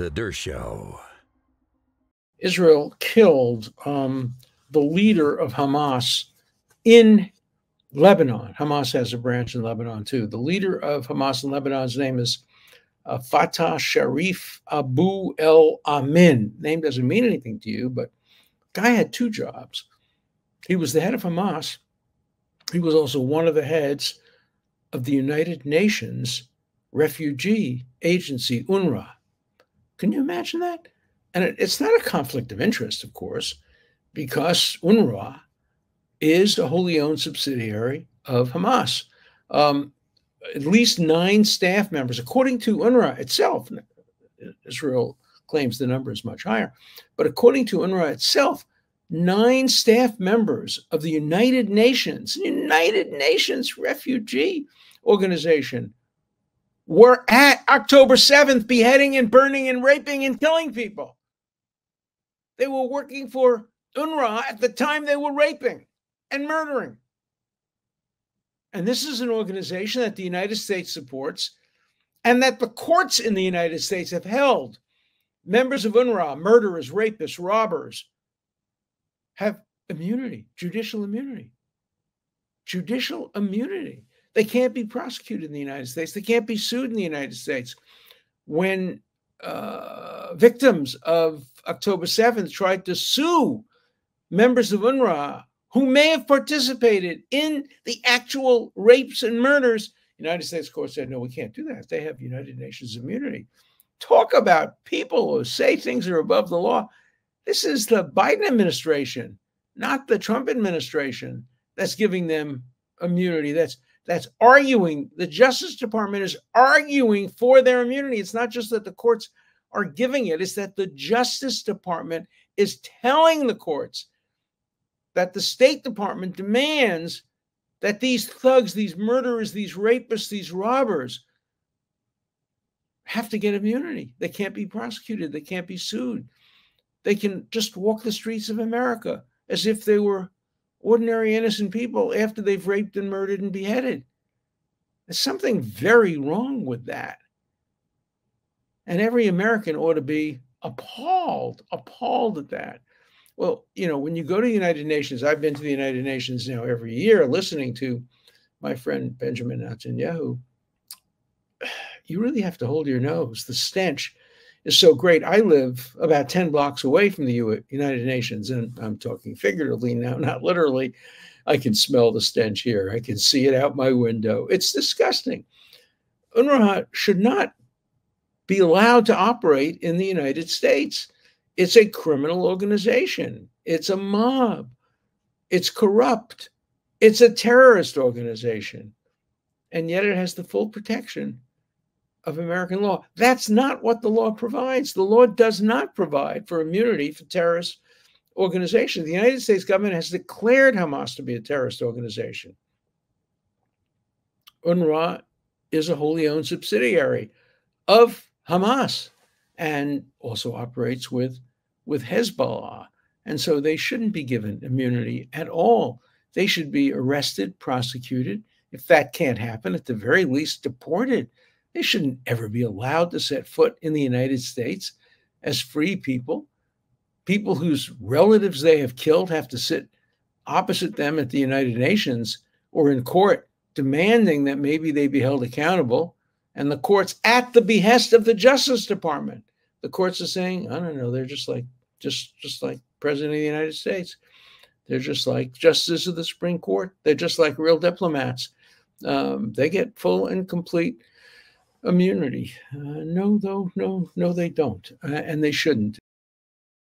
The Dershow. Israel killed the leader of Hamas in Lebanon. Hamas has a branch in Lebanon too. The leader of Hamas in Lebanon's name is Fatah Sharif Abu El Amin. Name doesn't mean anything to you, but guy had two jobs. He was the head of Hamas. He was also one of the heads of the United Nations Refugee Agency, UNRWA. Can you imagine that? And it's not a conflict of interest, of course, because UNRWA is a wholly owned subsidiary of Hamas. At least 9 staff members, according to UNRWA itself. Israel claims the number is much higher, but according to UNRWA itself, 9 staff members of the United Nations Refugee Organization were at October 7th beheading and burning and raping and killing people. They were working for UNRWA at the time they were raping and murdering. And this is an organization that the United States supports and that the courts in the United States have held. Members of UNRWA, murderers, rapists, robbers, have immunity, judicial immunity. Judicial immunity. They can't be prosecuted in the United States. They can't be sued in the United States. When victims of October 7th tried to sue members of UNRWA who may have participated in the actual rapes and murders, the United States court said, no, we can't do that. They have United Nations immunity. Talk about people who say things are above the law. This is the Biden administration, not the Trump administration, that's giving them immunity. That's arguing. The Justice Department is arguing for their immunity. It's not just that the courts are giving it. It's that the Justice Department is telling the courts that the State Department demands that these thugs, these murderers, these rapists, these robbers have to get immunity. They can't be prosecuted. They can't be sued. They can just walk the streets of America as if they were ordinary innocent people after they've raped and murdered and beheaded. There's something very wrong with that. And every American ought to be appalled at that. Well, you know, when you go to the United Nations, I've been to the United Nations now every year listening to my friend Benjamin Netanyahu. You really have to hold your nose. The stench is so great. I live about 10 blocks away from the United Nations, and I'm talking figuratively now, not literally. I can smell the stench here. I can see it out my window. It's disgusting. UNRWA should not be allowed to operate in the United States. It's a criminal organization. It's a mob. It's corrupt. It's a terrorist organization. And yet it has the full protection of American law. That's not what the law provides. The law does not provide for immunity for terrorist organizations. The United States government has declared Hamas to be a terrorist organization. UNRWA is a wholly owned subsidiary of Hamas and also operates with Hezbollah. And so they shouldn't be given immunity at all. They should be arrested, prosecuted. If that can't happen, at the very least deported. They shouldn't ever be allowed to set foot in the United States as free people. People whose relatives they have killed have to sit opposite them at the United Nations or in court demanding that maybe they be held accountable. And the courts, at the behest of the Justice Department, the courts are saying, I don't know, they're just like President of the United States. They're just like justices of the Supreme Court. They're just like real diplomats. They get full and complete immunity. No, they don't. And they shouldn't.